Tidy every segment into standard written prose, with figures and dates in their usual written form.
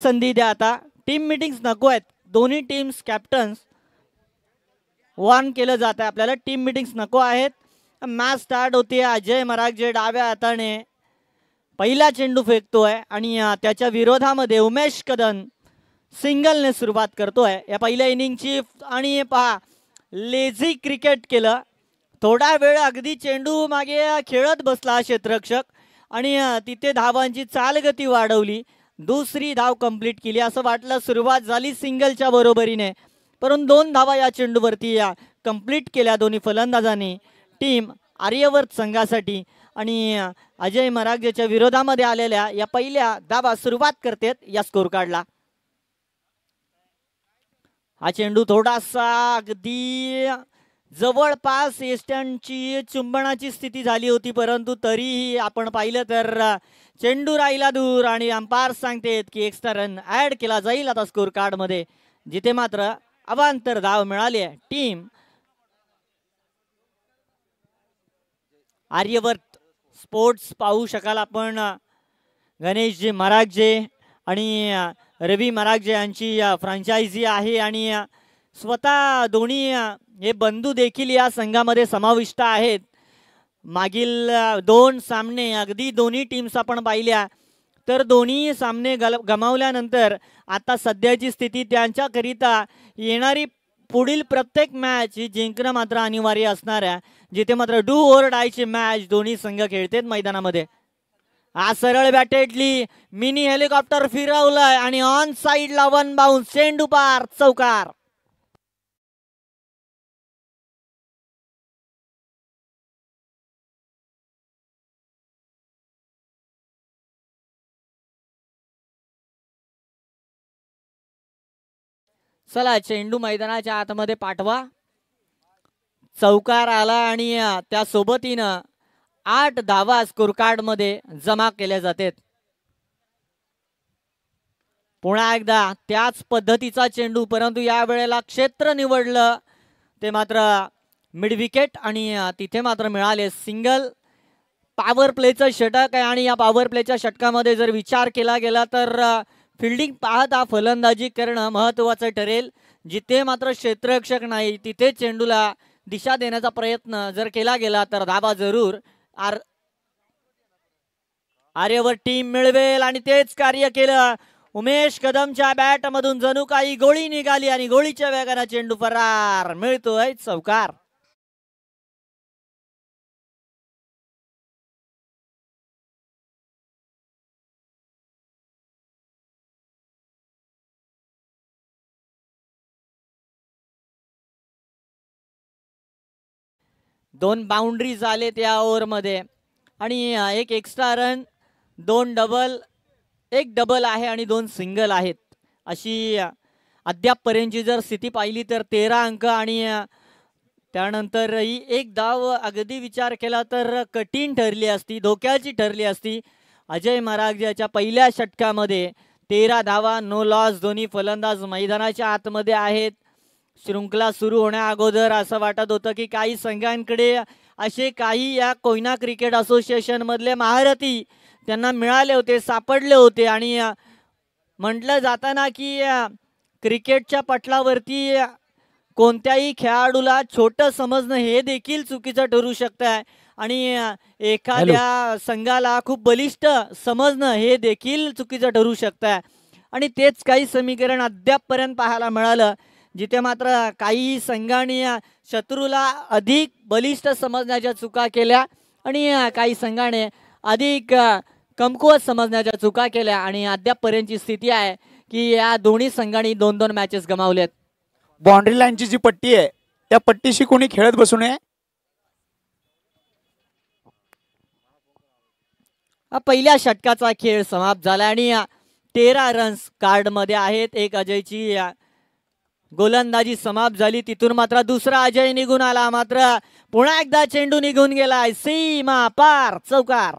संधी द्या आता. टीम मीटिंग्स नको आहेत. दोन्ही टीम्स कॅप्टन्स वॉर्न केलं जात आहे आपल्याला. टीम मीटिंग्स नको आहेत. मॅच स्टार्ट होते. अजय मरागजे डाव्या हाताने पहिला चेंडू फेकतोय आणि त्याच्या विरोधामध्ये उमेश कदम सिंगलने सुरुवात करतोय या पहिल्या इनिंगची. आणि पहा लेझी क्रिकेट केलं. थोडा वेळ अगदी चेंडू मागे खेळत बसला क्षेत्ररक्षक आणि तिथे धावांची चालगती वाढवली. दुसरी धाव कंप्लीट केली. असं वाटलं सुरुवात झाली सिंगलच्या बरोबरीने, परंतु 2 धावा या चेंडूवरती कंप्लीट केल्या दोन्ही फलंदाजांनी टीम आर्यवर्त संघासाठी. आणि अजय मरागजेच्या विरोधामध्ये आलेल्या या पहिल्या धावा सुरुवात करतात या स्कोर कार्डला. हा चेंडू थोडासा अगदी जवळपास एस्टनची चुंबनाची स्थिती झाली होती, परंतु तरीही आपण पाहिलं तर चेंडू राहिला दूर आणि अंपायर सांगतेत की एक्स्ट्रा रन ऍड केला जाईल आता स्कोर कार्ड मध्ये, जिथे मात्र अवांतर धाव मिळाली आहे टीम आर्यवर्त स्पोर्ट्स. पाहू शकाल आपण गणेशजी मरागजे आणि रवी मरागजे यांची फ्रँचायझी आहे आणि स्वतः दोन्ही हे बंधू देखील या संघामध्ये समाविष्ट आहेत. मागील 2 सामने अगदी दोन्ही टीम्स आपण पाहिल्या तर दोन्ही सामने गमावल्यानंतर आता सध्याची स्थिती त्यांच्याकरिता येणारी पुढील प्रत्येक मॅच ही जिंकणं मात्र अनिवार्य असणार आहे, जिथे मात्र डू ओर डायची मॅच दोन्ही संघ खेळतात मैदानामध्ये. हा सरळ बॅटेडली मिनी हेलिकॉप्टर फिरवलंय आणि ऑन साइडला 1 बाउन्स चेंडू पार चौकार. चला चेंडू मैदानाच्या आतमध्ये पाठवा. चौकार आला आणि त्या सोबतीनं 8 धावा स्कोर कार्ड मध्ये जमा केल्या जातात. पुन्हा एकदा त्याच पद्धतीचा चेंडू, परंतु या वेळेला क्षेत्र निवडलं ते मात्र मिड विकेट आणि तिथे मात्र मिळाले सिंगल. पॉवर प्लेचं षटक आहे आणि या पॉवर प्लेच्या षटकामध्ये जर विचार केला गेला तर फिल्डिंग पाहता फलंदाजी करणं महत्त्वाचं ठरेल. जिथे मात्र क्षेत्ररक्षक नाही तिथे चेंडूला दिशा देण्याचा प्रयत्न जर केला गेला तर धावा जरूर आर्यवर टीम मिळवेल आणि तेच कार्य केलं. उमेश कदमच्या बॅट मधून जणू काही गोळी निघाली आणि गोळीच्या वेगाने चेंडू फरार. मिळतोय चौकार. दोन बाउंड्रीज आले त्या ओव्हरमध्ये आणि एक एक्स्ट्रा रन, 2 डबल, 1 डबल आहे आणि 2 सिंगल आहेत. अशी अद्यापपर्यंतची जर स्थिती पाहिली तर 13 अंक आणि त्यानंतर ही एक धाव अगदी विचार केला तर कठीण ठरली असती, धोक्याची ठरली असती. अजय मरागजेच्या पहिल्या षटकामध्ये 13 धावा, नो लॉस. दोन्ही फलंदाज मैदानाच्या आतमध्ये आहेत. शृंखला सुरू होण्या अगोदर असं वाटत होतं की काही संघांकडे असे काही या कोयना क्रिकेट असोसिएशन मधले महारथी त्यांना मिळाले होते, सापडले होते. आणि म्हटलं जाताना की क्रिकेटच्या पटलावरती कोणत्याही खेळाडूला छोटं समजणं हे देखील चुकीचं ठरू शकतं आणि एखाद्या संघाला खूप बलिष्ठ समजणं हे देखील चुकीचं ठरू शकतं. आणि तेच काही समीकरण अद्यापपर्यंत पाहायला मिळालं, जिथे मात्र काही संघांनी शत्रूला अधिक बलिष्ठ समजण्याच्या चुका केल्या आणि काही संघाने अधिक कमकुवत समजण्याच्या चुका केल्या. आणि अद्यापपर्यंतची स्थिती आहे की या दोन्ही संघांनी 2-2 मॅचेस गमावल्यात. बाउंड्री लाईनची जी पट्टी आहे त्या पट्टीशी कोणी खेळत बसू नये. पहिल्या षटकाचा खेळ समाप्त झाला आणि 13 रन्स कार्ड मध्ये आहेत. एक अजयची गोलंदाजी समाप्त झाली, तिथून मात्र दुसरा अजय निघून आला, मात्र पुन्हा एकदा चेंडू निघून गेलाय सीमा पार चौकार.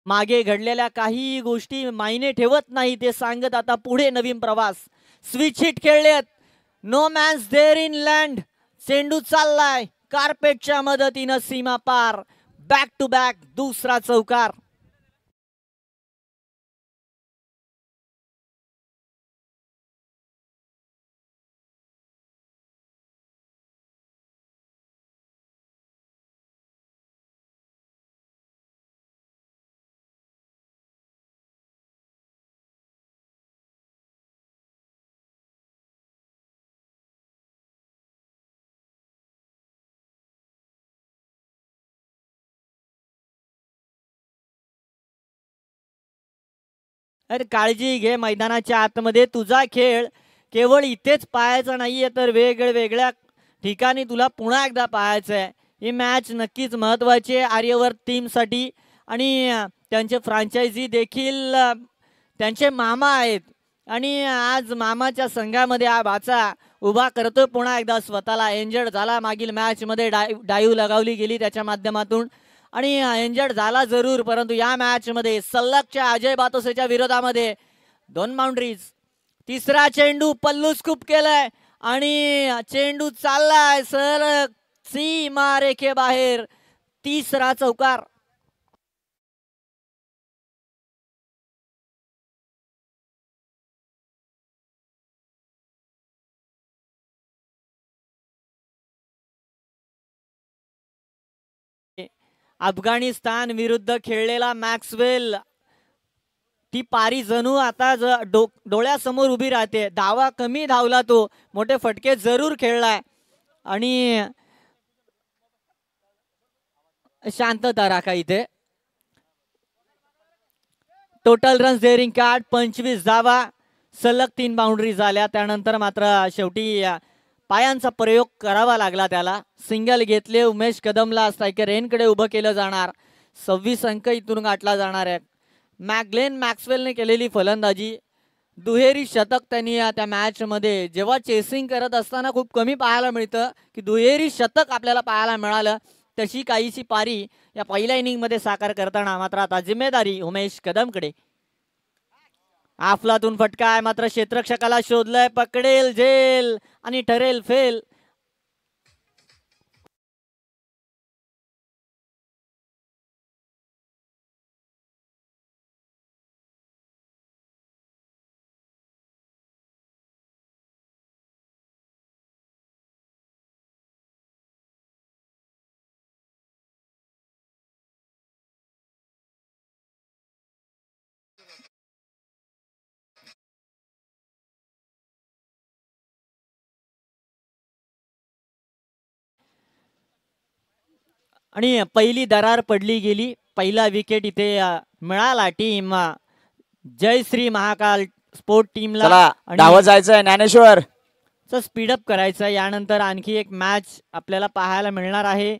मागे घडलेल्या काही गोष्टी मायने ठेवत नाही ते सांगत आता पुढे नवीन प्रवास. स्विच हिट खेळलेत, no man's there in land. चेंडू चाललाय कार्पेटच्या मदतीनं सीमा पार. बॅक टू बॅक दुसरा चौकार. अरे काळजी घे, मैदानाच्या आतमध्ये तुझा खेळ केवळ इथेच पाहायचा नाहीये तर वेगवेगळ्या ठिकाणी तुला पुन्हा एकदा पाहायचं आहे. ही मॅच नक्कीच महत्त्वाची आहे आर्यवर्त टीमसाठी. आणि त्यांचे फ्रँचायझी देखील त्यांचे मामा आहेत आणि आज मामाच्या संघामध्ये हा भाचा उभा करतो पुन्हा एकदा स्वतःला. इंजर्ड झाला मागील मॅचमध्ये, डाईव्ह लगावली गेली त्याच्या माध्यमातून आणि इंजर्ड झाला जरूर, परंतु या मॅचमध्ये सलगच्या अजय बातोसेच्या विरोधामध्ये 2 बाउंड्रीज. तिसरा चेंडू पल्लू स्कूप केलाय आणि चेंडू चाललाय सर सीमा रेखे बाहेर. तिसरा चौकार. अफगाणिस्तान विरुद्ध खेळलेला मॅक्सवेल, ती पारी जणू आता डोळ्यासमोर उभी राहते. धावा कमी धावला तो, मोठे फटके जरूर खेळलाय आणि शांतता राखा इथे. टोटल रन्स डेअरिंग कार्ड 25 धावा, सलग 3 बाउंड्री झाल्या. त्यानंतर मात्र शेवटी पायांचा प्रयोग करावा लागला त्याला. सिंगल घेतले उमेश कदमला, स्ट्रायकर रेनकडे उभं केलं जाणार. 26 अंक इथून गाठला जाणार आहे. ग्लेन मॅक्सवेलने केलेली फलंदाजी, दुहेरी शतक त्यांनी त्या मॅच मध्ये जेव्हा चेसिंग करत असताना खूप कमी पाहायला मिळतं की दुहेरी शतक आपल्याला पाहायला मिळालं. तशी काहीशी पारी या पहिल्या इनिंग मध्ये साकार करताना मात्र आता जिम्मेदारी उमेश कदमकडे. आफलातून फटका आहे मात्र क्षेत्ररक्षकाला शोधलंय, पकडेल झेल आणि ठरेल फेल. आणि पहिली दरार पडली गेली. पहिला विकेट इथे मिळाला टीम जयश्री महाकाल स्पोर्ट टीमला. धावत जायचंय ज्ञानेश्वर, स्पीडअप करायचं. यानंतर आणखी एक मॅच आपल्याला पाहायला मिळणार आहे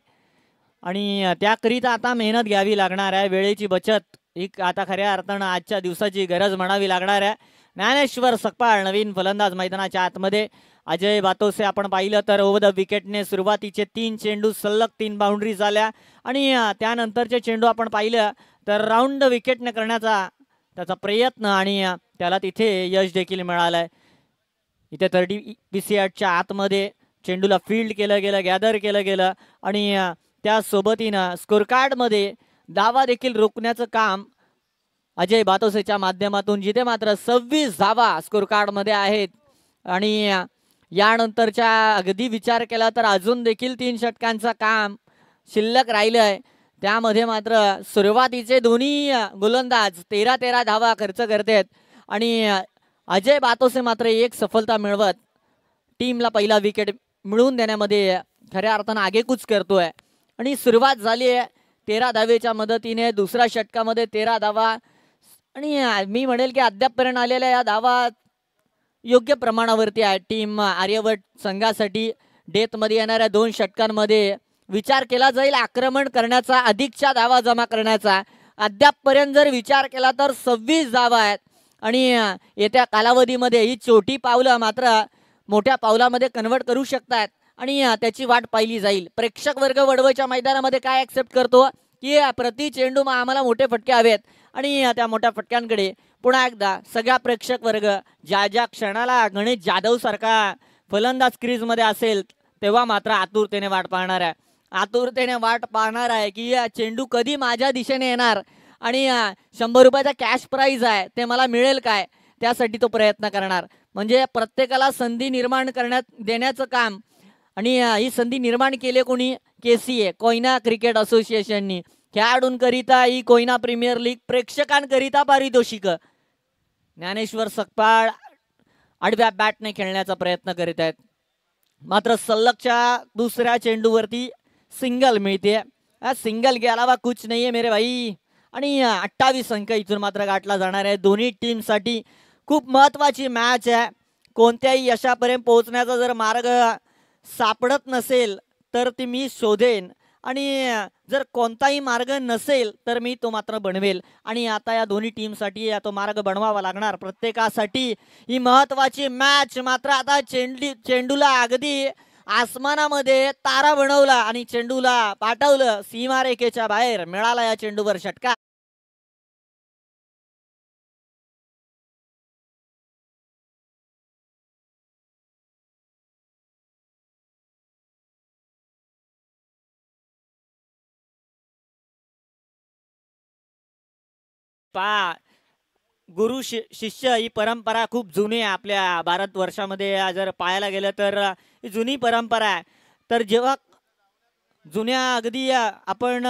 आणि त्याकरिता आता मेहनत घ्यावी लागणार आहे. वेळेची बचत ही आता खऱ्या अर्थानं आजच्या दिवसाची गरज म्हणावी लागणार आहे. ज्ञानेश्वर सकपाळ नवीन फलंदाज मैदानाच्या आतमध्ये. अजय बातोसे आपण पाहिलं तर ओव्हर द विकेटने सुरुवातीचे 3 चेंडू सलग 3 बाउंड्री झाल्या आणि त्यानंतरचे चेंडू आपण पाहिलं तर राऊंड विकेटने करण्याचा त्याचा प्रयत्न आणि त्याला तिथे यश देखील मिळालंय. इथे 30 PCAटच्या आतमध्ये चेंडूला फील्ड केलं गेलं, गॅदर केलं गेलं आणि त्या सोबतीनं स्कोर कार्डमध्ये धावा देखील रोखण्याचं काम अजय बातोसेच्या माध्यमातून, जिथे मात्र 26 धावा स्कोर कार्डमध्ये आहेत. आणि यानंतरच्या अगदी विचार केला तर अजून देखील 3 षटकांचं काम शिल्लक राहिलंय. त्यामध्ये मात्र सुरुवातीचे दोन्ही गोलंदाज 13 धावा खर्च करतात आणि अजय बातोसे मात्र एक सफलता मिळवत टीमला पहिला विकेट मिळवून देण्यामध्ये खऱ्या अर्थानं आगेकूच करतोय. आणि सुरुवात झाली आहे 13 धावेच्या मदतीने. दुसऱ्या षटकामध्ये 13 धावा आणि मी म्हणेल की अद्यापपर्यंत आलेल्या या धावा योग्य प्रमाणावरती आहे. टीम आर्यवर्त संघासाठी डेथमध्ये येणाऱ्या 2 षटकांमध्ये विचार केला जाईल आक्रमण करण्याचा, अधिकच्या धावा जमा करण्याचा. अद्यापपर्यंत जर विचार केला तर 26 धावा आहेत आणि येत्या कालावधीमध्ये ही छोटी पावलं मात्र मोठ्या पावलामध्ये कन्वर्ट करू शकतात आणि त्याची वाट पाहिली जाईल. प्रेक्षक वर्ग वडवळच्या मैदानामध्ये काय ऍक्सेप्ट करतो की प्रति चेंडू आम्हाला मोठे फटके हवेत. आणि त्या मोठ्या फटक्यांकडे पुन्हा एकदा सगळा प्रेक्षक वर्ग ज्या ज्या क्षणाला गणेश जाधव सारखा फलंदाज क्रीजमध्ये असेल तेव्हा मात्र आतुरतेने वाट पाहणार आहे. आतुरतेने वाट पाहणार आहे की चेंडू कधी माझ्या दिशेने येणार आणि 100 रुपयाचा कॅश प्राइज आहे ते मला मिळेल काय, त्यासाठी तो प्रयत्न करणार. म्हणजे प्रत्येकाला संधी निर्माण करण्यात देण्याचं काम. आणि ही संधी निर्माण केली कोणी? KCA कोयना क्रिकेट असोसिएशननी. खेळाडूंकरिता ही कोयना प्रीमियर लीग, प्रेक्षकांकरिता पारितोषिक. ज्ञानेश्वर सकपाळ आडव्या बॅटने खेळण्याचा प्रयत्न करीत आहेत, मात्र सलगच्या दुसऱ्या चेंडूवरती सिंगल मिळते. सिंगल के अलावा कुछ नहीं है मेरे भाई. आणि 28 अंक इथून मात्र गाठला जाणार आहे. दोन्ही टीमसाठी खूप महत्त्वाची मॅच आहे. कोणत्याही यशापर्यंत पोहोचण्याचा जर मार्ग सापडत नसेल तर ती मी शोधेन, आणि जर कोणताही मार्ग नसेल तर मी तो मात्र बनवेल. आणि आता या दोन्ही टीमसाठी तो मार्ग बनवावा लागणार प्रत्येकासाठी. ही महत्त्वाची मॅच. मात्र आता चेंडूला अगदी आसमानामध्ये तारा बनवला आणि चेंडूला पाठवलं सीमारेखेच्या बाहेर. मिळाला या चेंडूवर षटकार. गुरु शिष्य ही परंपरा खूप जुनी आहे आपल्या भारतवर्षामध्ये. जर पाहायला गेलं तर ही जुनी परंपरा आहे. तर जेव्हा जुन्या अगदी आपण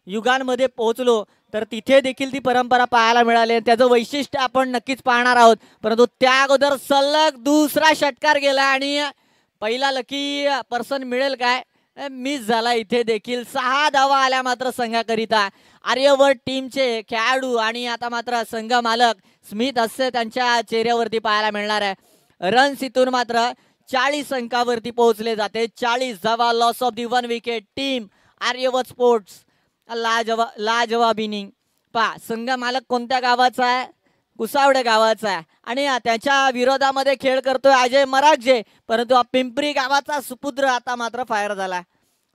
युगांमध्ये पोहोचलो तर तिथे देखील ती परंपरा पाहायला मिळाली. त्याचं वैशिष्ट्य आपण नक्कीच पाहणार आहोत. परंतु त्या अगोदर सलग दुसरा षटकार गेला आणि पहिला लकी पर्सन मिळेल काय? मिस झाला. इथे देखील 6 धावा आल्या मात्र संघाकरिता. आर्यवर्त टीमचे खेळाडू आणि आता मात्र संघ मालक स्मिथ हास्य त्यांच्या चेहऱ्यावरती पाहायला मिळणार आहे. रन्स इथून मात्र 40 अंकावरती पोहोचले जाते. 40 धावा. Loss of the 1 wicket. Team Aryavart sports लाजवाब इनिंग. संघ मालक कोणत्या गावाचा आहे? कुसावडे गावाचा आहे. आणि त्याच्या विरोधामध्ये खेळ करतोय अजय मरागजे, परंतु पिंपरी गावाचा सुपुत्र आता मात्र फायर झाला.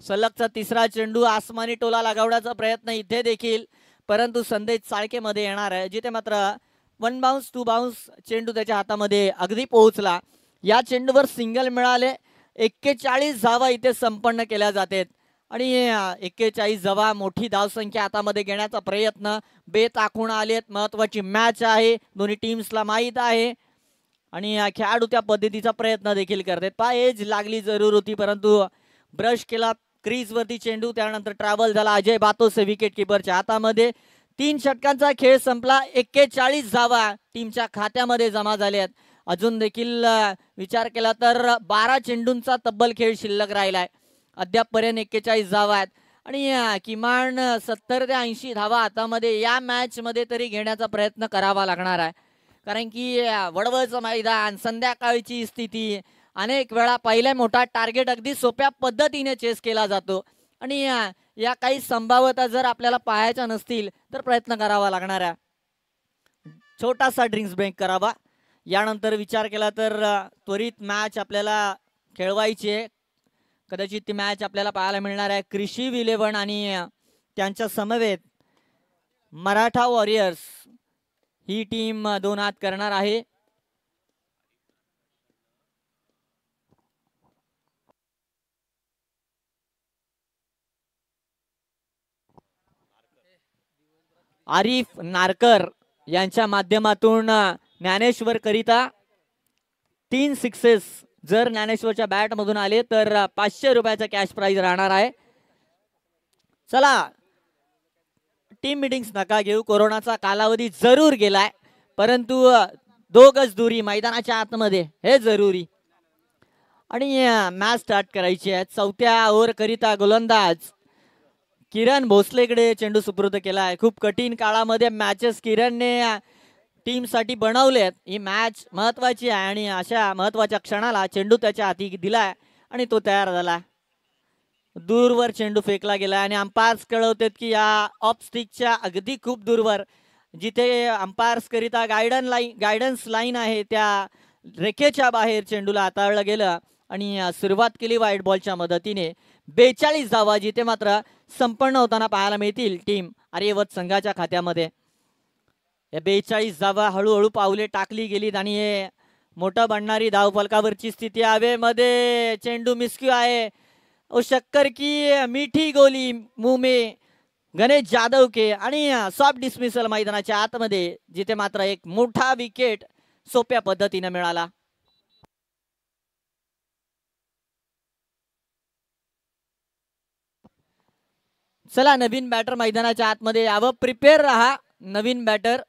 सलगचा तिसरा चेंडू आसमानी टोला लगावण्याचा प्रयत्न इथे देखील, परंतु संदेश चाळके मध्ये येणार आहे, जिथे मात्र 1 बाउन्स 2 बाउन्स चेंडू त्याच्या हातामध्ये अगदी पोहोचला. या चेंडूवर सिंगल मिळाले. 41 धावा इथे संपन्न केल्या जातात. आणि 41 धावा मोठी धावसंख्या हातामध्ये घेण्याचा प्रयत्न बेत आखून आलेत. महत्वाची मॅच आहे, दोन्ही टीम्सला माहीत आहे आणि खेळाडू त्या पद्धतीचा प्रयत्न देखील करतात. एज लागली जरूर होती, परंतु ब्रश केला क्रीज वरती चेंडू. त्यानंतर ट्रॅव्हल झाला अजय बातोसे विकेट किपरच्या हातामध्ये. 3 षटकांचा खेळ संपला. 41 धावा टीमच्या खात्यामध्ये जमा झाल्यात. अजून देखील विचार केला तर 12 चेंडूंचा तब्बल खेळ शिल्लक राहिलाय. अद्यापपर्यंत 41 धावा आहेत आणि किमान 70 ते 80 धावा हातामध्ये या मॅच मध्ये तरी घेण्याचा प्रयत्न करावा लागणार आहे. कारण की वडवळचं मैदान, संध्याकाळची स्थिती, अनेक वेळा पहिला मोठा टार्गेट अगदी सोप्या पद्धतीने चेस केला जातो आणि या काही संभाव्यता जर आपल्याला पाहायच्या नसतील तर प्रयत्न करावा लागणार आहे. छोटासा ड्रिंक्स ब्रेक करावा. यानंतर विचार केला तर त्वरित मॅच आपल्याला खेळवायची आहे. कदाचित ती मॅच आपल्याला पाहायला मिळणार आहे. कृषी 11 आणि त्यांच्या समवेत मराठा वॉरियर्स ही टीम 2 हात करणार आहे. आरिफ नारकर यांच्या माध्यमातून ज्ञानेश्वर करिता 3 सिक्सेस जर ज्ञानेश्वरच्या बॅट मधून आले तर 500 रुपयाचा कॅश प्राइज राहणार आहे. चला, टीम मीटिंग्स नका घेऊ. कोरोनाचा कालावधी जरूर गेलाय, परंतु 2 गज दूरी मैदानाच्या आतमध्ये हे जरुरी. आणि मॅच स्टार्ट करायची आहे. 4थ्या ओव्हर करिता गोलंदाज किरण भोसलेकडे चेंडू सुपूर्द केला आहे. खूप कठीण काळामध्ये मॅचेस किरणने टीम साठी बनवलेत. ही मॅच महत्वाची आहे आणि अशा महत्वाच्या क्षणाला चेंडू त्याच्या हाती दिलाय आणि तो तयार झाला. दूरवर चेंडू फेकला गेला आणि अंपायर्स कळवतात की या ऑफ स्टिकच्या अगदी खूप दूरवर, जिथे अंपायर्स करिता गायडन्स लाईन आहे, त्या रेखेच्या बाहेर चेंडूला हाताळलं गेलं आणि सुरुवात केली व्हाईट बॉलच्या मदतीने. 42 धावा, जिथे मात्र संपन्न होताना पाहायला मिळतील टीम आर्यवत संघाच्या खात्यामध्ये. 42 धावा हळूहळू पावले टाकली गेलीत आणि हे मोठं बनणारी धावफलकावरची स्थिती हवेमध्ये. चेंडू मिसक्यू आहे. ओ शक्कर की मीठी गोली मुंह में गणेश जाधव के आणि सॉफ्ट डिसमिसल मैदानाच्या आतमध्ये, जिथे मात्र एक मोठा विकेट सोप्या पद्धतीने मिळाला. चला नवीन बॅटर मैदानाच्या आतमध्ये यावं. प्रिपेअर राहा नवीन बॅटर.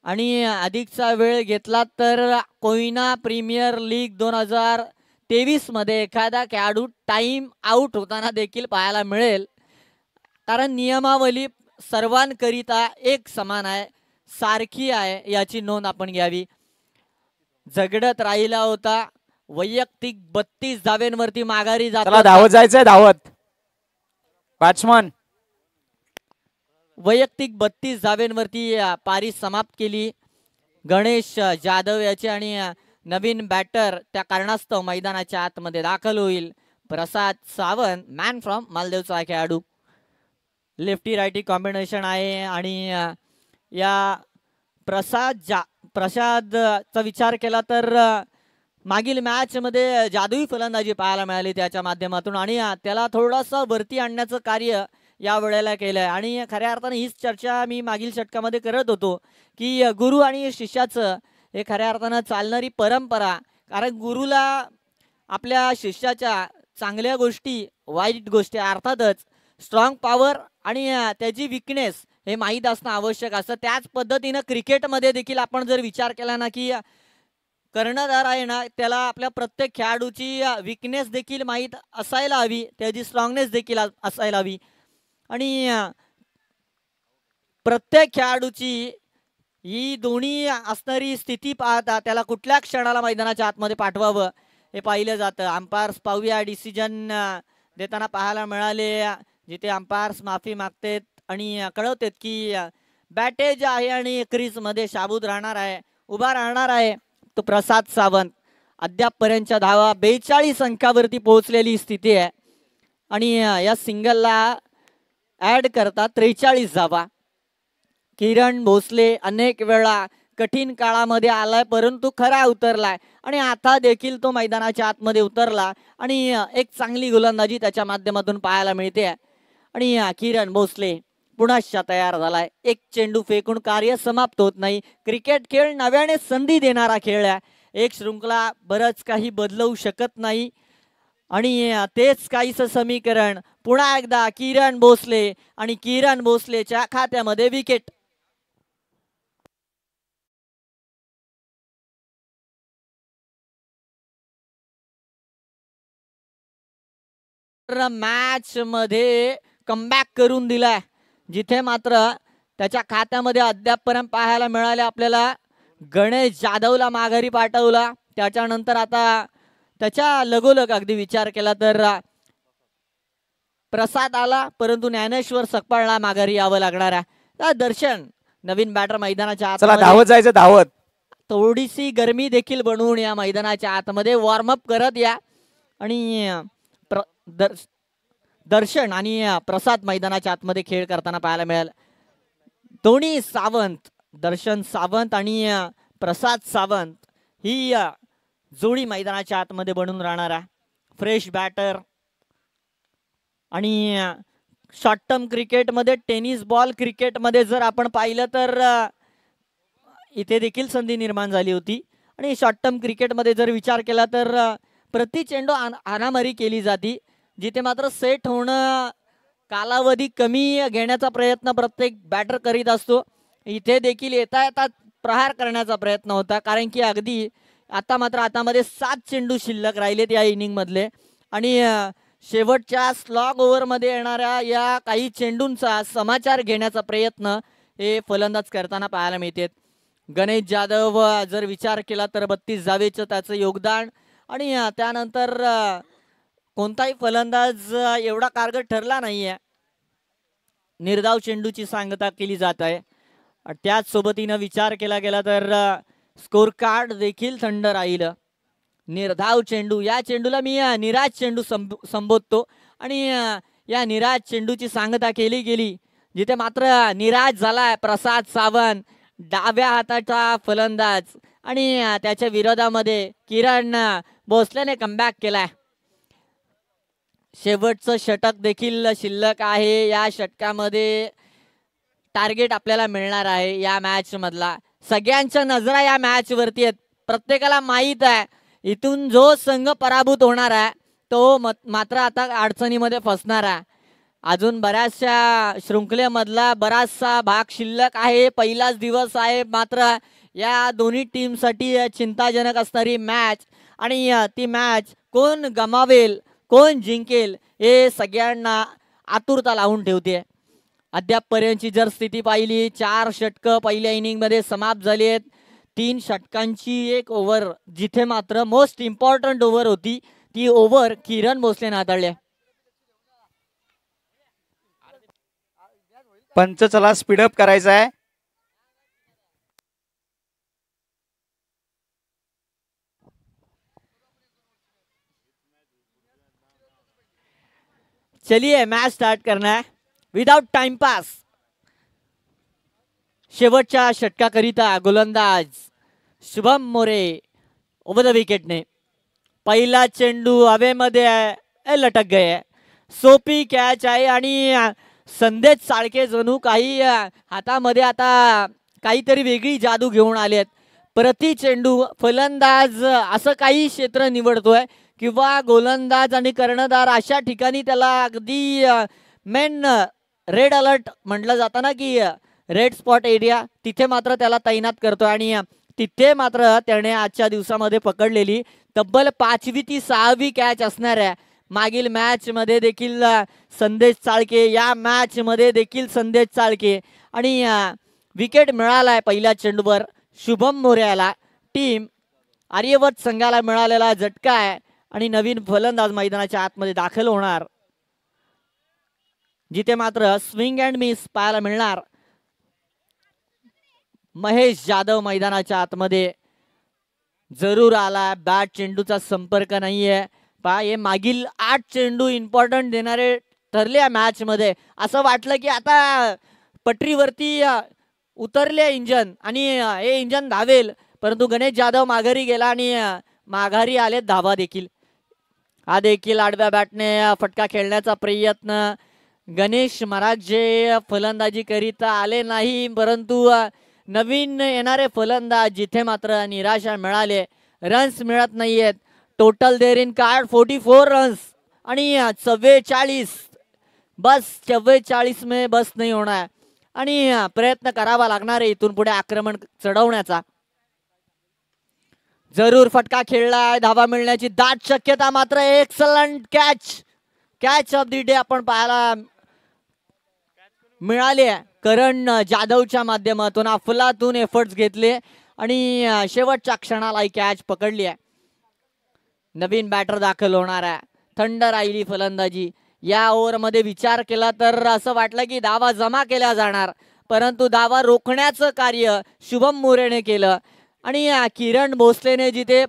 आणि अधिकचा वेळ घेतला तर कोयना प्रीमियर लीग 2023 मध्ये एखादा खेळाडू टाइम आउट होताना देखील पाहायला मिळेल. कारण नियमावली सर्वांकरिता एक समान आहे, सारखी आहे, याची नोंद आपण घ्यावी. झगडत राहिला होता. वैयक्तिक 32 धाव्यांवरती माघारी जातो. धावत जायचंय, धावत बॅट्समन. वैयक्तिक 32 धाव्यांवरती पारी समाप्त केली गणेश जाधव याची. आणि नवीन बॅटर त्या कारणास्तव मैदानाच्या आतमध्ये दाखल होईल प्रसाद सावंत, मॅन फ्रॉम मालदेवचा खेळाडू. लेफ्टी रायटी कॉम्बिनेशन आहे. आणि या प्रसादचा विचार केला तर मागील मॅच मध्ये जादुई फलंदाजी पाहायला मिळाली त्याच्या माध्यमातून, आणि त्याला थोडंसं वरती आणण्याचं कार्य या वेळेला केलंय. आणि खऱ्या अर्थाने हीच चर्चा मी मागील षटकामध्ये करत होतो की गुरु आणि शिष्याचं हे खऱ्या अर्थानं चालणारी परंपरा. कारण गुरुला आपल्या शिष्याच्या चांगल्या गोष्टी, वाईट गोष्टी, अर्थातच स्ट्रॉंग पॉवर आणि त्याची विकनेस हे माहीत असणं आवश्यक असतं. त्याच पद्धतीनं क्रिकेटमध्ये देखील आपण जर विचार केला ना की कर्णधार आहे ना, त्याला आपल्या प्रत्येक खेळाडूची विकनेस देखील माहीत असायला हवी, त्याची स्ट्रॉंगनेस देखील असायला हवी. आणि प्रत्येक खेळाडूची ही दोन्ही असणारी स्थिती पाहता त्याला कुठल्या क्षणाला मैदानाच्या आतमध्ये पाठवावं हे पाहिलं जातं. अंपायर्स पाहूया डिसिजन देताना पाहायला मिळाले, जिथे अंपायर्स माफी मागतात आणि कळवतात की बॅटेज आहे आणि क्रीजमध्ये शाबूत राहणार आहे, उभा राहणार आहे तो प्रसाद सावंत. अद्यापपर्यंतच्या धावा 42 अंकावरती पोहोचलेली स्थिती आहे. आणि या सिंगलला ऍड करता 43 धावा. किरण भोसले अनेक वेळा कठीण काळामध्ये आलाय, परंतु खरा उतरलाय आणि आता देखील तो मैदानाच्या आतमध्ये उतरला आणि एक चांगली गोलंदाजी त्याच्या माध्यमातून पाहायला मिळते. आणि किरण भोसले पुन्हा तयार झालाय. एक चेंडू फेकून कार्य समाप्त होत नाही. क्रिकेट खेळ नव्याने संधी देणारा खेळ आहे. एक शृंखला बरंच काही बदलवू शकत नाही आणि तेच काहीसं समीकरण पुन्हा एकदा किरण भोसले आणि किरण भोसलेच्या खात्यामध्ये विकेट. मॅच मध्ये कमबॅक करून दिलाय, जिथे मात्र त्याच्या खात्यामध्ये अद्यापपर्यंत पाहायला मिळाले आपल्याला गणेश जाधवला माघारी पाठवला. त्याच्यानंतर आता त्याच्या लगोलग अगदी विचार केला तर प्रसाद आला, परंतु ज्ञानेश्वर सकपाळला माघारी यावं लागणार आहे. दर्शन नवीन बॅटर मैदानाच्या आतमध्ये धावत जायचं, धावत. थोडीशी गरमी देखील बनवून या मैदानाच्या आतमध्ये वॉर्मअप करत या. आणि दर्शन आणि प्रसाद मैदानाच्या आतमध्ये खेळ करताना पाहायला मिळेल. दोन्ही सावंत, दर्शन सावंत आणि प्रसाद सावंत ही जोडी मैदानाच्या आतमध्ये बनून राहणार आहे. Fresh batter. आणि शॉर्ट टर्म क्रिकेटमध्ये, टेनिस बॉल क्रिकेटमध्ये जर आपण पाहिलं तर इथे देखील संधी निर्माण झाली होती. आणि शॉर्ट टर्म क्रिकेटमध्ये जर विचार केला तर प्रति चेंडू हाणामारी केली जाते, जिथे मात्र सेट होणं कालावधी कमी घेण्याचा प्रयत्न प्रत्येक बॅटर करीत असतो. इथे देखील येता येता प्रहार करण्याचा प्रयत्न होता, कारण की अगदी आता मात्र हातामध्ये 7 चेंडू शिल्लक राहिलेत या इनिंग मधले. आणि शेवटच्या स्लॉग ओव्हरमध्ये येणाऱ्या या काही चेंडूंचा समाचार घेण्याचा प्रयत्न हे फलंदाज करताना पाहायला मिळते. गणेश जाधव जर विचार केला तर 32 धावेचं त्याचं योगदान. आणि त्यानंतर कोणताही फलंदाज एवढा कारगर ठरला नाहीये. निर्धाव चेंडूची सांगता केली जात आहे. त्याच सोबतीनं विचार केला गेला तर स्कोर कार्ड देखील थंड राहील. निर्धाव चेंडू, या चेंडूला मी निराश चेंडू संबोधतो. आणि या निराज चेंडूची सांगता केली गेली, जिथे मात्र निराज झालाय प्रसाद सावंत, डाव्या हाताचा फलंदाज, आणि त्याच्या विरोधामध्ये किरण भोसलेने कमबॅक केलाय. शेवटचं षटक देखील शिल्लक आहे. या षटकामध्ये टार्गेट आपल्याला मिळणार आहे या मॅच मधला. सगळ्यांच्या नजरा या मॅच वरती आहेत. प्रत्येकाला माहित आहे इथून जो संघ पराभूत होणार आहे तो मात्र आता अडचणीमध्ये फसणार आहे. अजून बऱ्याचशा शृंखलेमधला बराचसा भाग शिल्लक आहे. पहिलाच दिवस आहे, मात्र या दोन्ही टीमसाठी चिंताजनक असणारी मॅच, आणि ती मॅच कोण गमावेल कोण जिंकेल हे सगळ्यांना आतुरता लावून ठेवते. अद्यापपर्यंतची जर स्थिती पाहिली, 4 षटकं पहिल्या इनिंगमध्ये समाप्त झाली आहेत. 3 षटकांची एक ओव्हर, जिथे मात्र मोस्ट इम्पॉर्टंट ओव्हर होती ती ओव्हर किरण भोसलेने हाताळली. पंच चला स्पीडअप करायचा आहे. चलिए मैच स्टार्ट करना है विदाउट टाइम पास. शेवटच्या षटकाकरिता गोलंदाज शुभम मोरे ओव्हर द विकेटने. पहिला चेंडू हवेमध्ये आहे, लटक गए. सोपी कॅच आहे आणि संदेश साळके जणू काही हातामध्ये आता काहीतरी वेगळी जादू घेऊन आलेत. प्रति चेंडू फलंदाज असं काही क्षेत्र निवडतोय किंवा गोलंदाज आणि कर्णधार अशा ठिकाणी त्याला अगदी मेन रेड अलर्ट म्हटलं जातं ना, की रेड स्पॉट एरिया, तिथे मात्र त्याला तैनात करतोय. आणि तिथे मात्र त्याने आजच्या दिवसामध्ये पकडलेली तब्बल 5वी ती 6वी कॅच असणार आहे. मागील मॅच मध्ये देखील संदेश चाळके, या मॅच मध्ये देखील संदेश चाळके, आणि विकेट मिळालाय पहिल्या चेंडूवर शुभम मोरे याला. टीम आर्यवर्त संघाला मिळालेला झटका आहे आणि नवीन फलंदाज मैदानाच्या आतमध्ये दाखल होणार, जिथे मात्र स्विंग अँड मिस पाहायला मिळणार. महेश जाधव मैदानाच्या आतमध्ये जरूर आला. बॅट चेंडूचा संपर्क नाहीये. पहा, हे मागील 8 चेंडू इम्पॉर्टंट देणारे ठरले या मॅच मध्ये. असं वाटलं की आता पटरीवरती उतरले इंजन आणि हे इंजन धावेल, परंतु गणेश जाधव माघारी गेला आणि माघारी आले धावा देखील. हा देखील आडव्या बॅटने फटका खेळण्याचा प्रयत्न. गणेश महाराज जे फलंदाजी करीता आले नाही, परंतु नवीन येणारे फलंदाज जिथे मात्र निराशा मिळाले. रन्स मिळत नाहीयेत. Total there in card 44 runs आणि 44, बस 44 में बस नाही होणार आणि प्रयत्न करावा लागणार आहे इथून पुढे आक्रमण चढवण्याचा. जरूर फटका खेळलाय, धावा मिळण्याची दाट शक्यता, मात्र excellent catch of the day आपण पाहायला मिळाले. करण जाधवच्या माध्यमातून अफलातून एफर्ट्स घेतले आणि शेवटच्या क्षणाला ही कॅच पकडली आहे. नवीन बॅटर दाखल होणार आहे. थंड राहिली फलंदाजी. या ओव्हरमध्ये विचार केला तर असं वाटलं की धावा जमा केल्या जाणार, परंतु धावा रोखण्याचं कार्य शुभम मोरेने केलं आणि किरण भोसलेने जिथे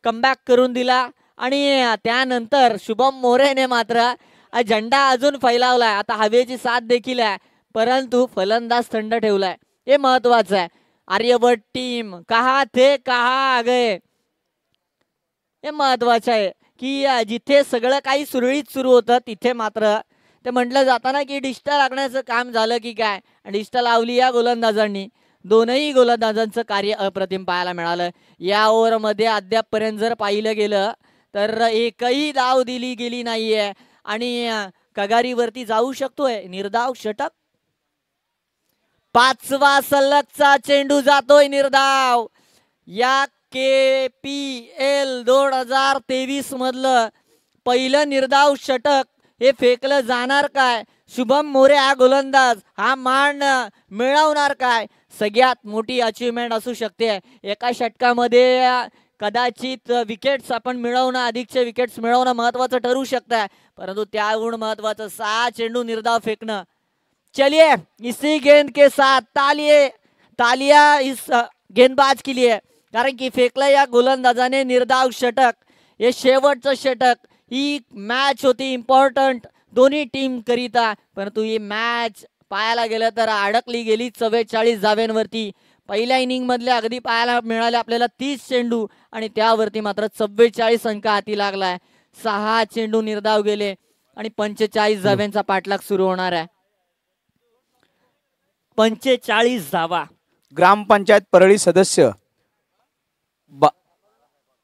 कमबॅक करून दिला आणि त्यानंतर शुभम मोरेने मात्र झेंडा अजून फैलावलाय. आता हवेची साथ देखील आहे, परंतु फलंदाज थंड ठेवलाय, हे महत्वाचं आहे. आर्यवर्त टीम कहा थे कहा आ गए, हे महत्वाचं आहे की जिथे सगळं काही सुरळीत सुरू होतं तिथे मात्र ते म्हटलं जातं ना की डिस्टा लागण्याचं काम झालं की काय, डिस्टा लावली या गोलंदाजांनी. दोनही गोलंदाजांचं कार्य अप्रतिम पाहायला मिळालं. या ओव्हरमध्ये अद्यापपर्यंत जर पाहिलं गेलं तर एकही धाव दिली गेली नाहीये आणि कगारीवरती जाऊ शकतोय निर्धाव षटक. 5वा सलगचा चेंडू जातोय निर्धाव. या KPL 2023 मधलं पहिलं निर्धाव षटक हे फेकलं जाणार काय? शुभम मोरे हा गोलंदाज हा मान मिळवणार काय? सगळ्यात मोठी अचीवमेंट असू शकते. एका षटकामध्ये कदाचित विकेट्स आपण मिळवणं, अधिकचे विकेट्स मिळवणं महत्वाचं ठरू शकतं, परंतु त्याहून महत्वाचं 6 चेंडू निर्धाव फेकणं. चलिए इसी गेंद के साथ तालियां इस गेंदबाज के लिए, कारण की फेकलं या गोलंदाजाने निर्धाव षटक. हे शेवटचं षटक, ही मॅच होती इम्पॉर्टंट. दोन्ही टीम करिता, परंतु ही मॅच पाहायला गेलं तर अडकली गेली 44 धाव्यांवरती. पहिल्या इनिंग मधले अगदी पाहायला मिळाले आपल्याला 30 चेंडू आणि त्यावरती मात्र 44 अंक हाती लागलाय. 6 चेंडू निर्धाव गेले आणि 45 धाव्यांचा पाठलाग सुरू होणार आहे. 45 धावा. ग्रामपंचायत परळी सदस्य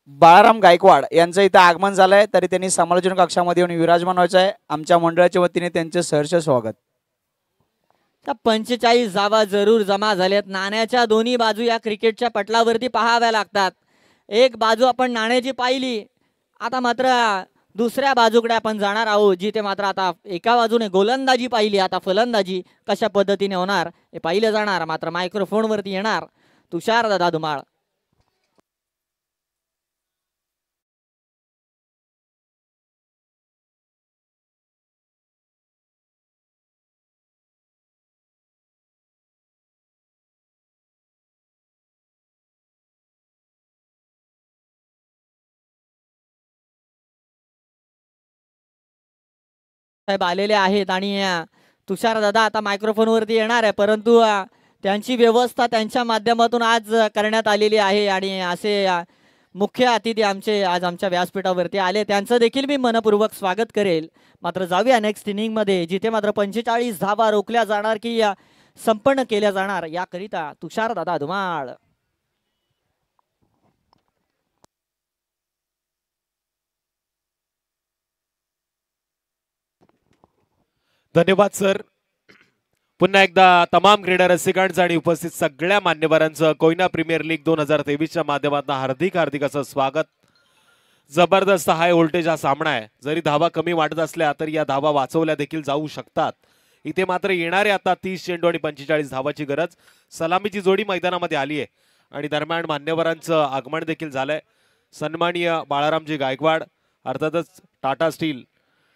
बाळाराम गायकवाड यांचं इथं आगमन झालंय, तरी त्यांनी समालोचन कक्षामध्ये येऊन विराजमान व्हायचं आहे. आमच्या मंडळाच्या वतीने त्यांचे सहर्ष स्वागत. 45 धावा जरूर जमा झाल्यात. नाण्याच्या दोन्ही बाजू या क्रिकेटच्या पटलावरती पाहाव्या लागतात. एक बाजू आपण नाण्याची पाहिली, आता मात्र दुसऱ्या बाजूकडे आपण जाणार आहोत, जिथे मात्र आता एका बाजूने गोलंदाजी पाहिली, आता फलंदाजी कशा पद्धतीने होणार हे पाहिलं जाणार. मात्र मायक्रोफोनवरती येणार तुषार दादा धुमाळ. साहेब आलेले आहेत आणि तुषार दादा आता मायक्रोफोन वरती येणार आहे, परंतु त्यांची व्यवस्था त्यांच्या माध्यमातून आज करण्यात आलेली आहे आणि असे मुख्य अतिथी आमचे आज आमच्या व्यासपीठावरती आले, त्यांचं देखील मी मनपूर्वक स्वागत करेल. मात्र जाऊया नेक्स्ट इनिंग मध्ये, जिथे मात्र 45 धावा रोखल्या जाणार की संपन्न केल्या जाणार याकरिता तुषार दादा धुमाळ. धन्यवाद सर. पुन्हा एकदा तमाम क्रीडा रसिकांचं आणि उपस्थित सगळ्या मान्यवरांचं कोयना प्रीमियर लीग 2023च्या माध्यमातून हार्दिक हार्दिक असं स्वागत. जबरदस्त हाय व्होल्टेज हा सामना आहे. जरी धावा कमी वाटत असल्या तरी या धावा वाचवल्या देखील जाऊ शकतात. इथे मात्र येणारे आता 30 चेंडू आणि 45 धावाची गरज. सलामीची जोडी मैदानामध्ये आली आहे आणि दरम्यान मान्यवरांचं आगमन देखील झालंय. सन्माननीय बाळारामजी गायकवाड, अर्थातच टाटा स्टील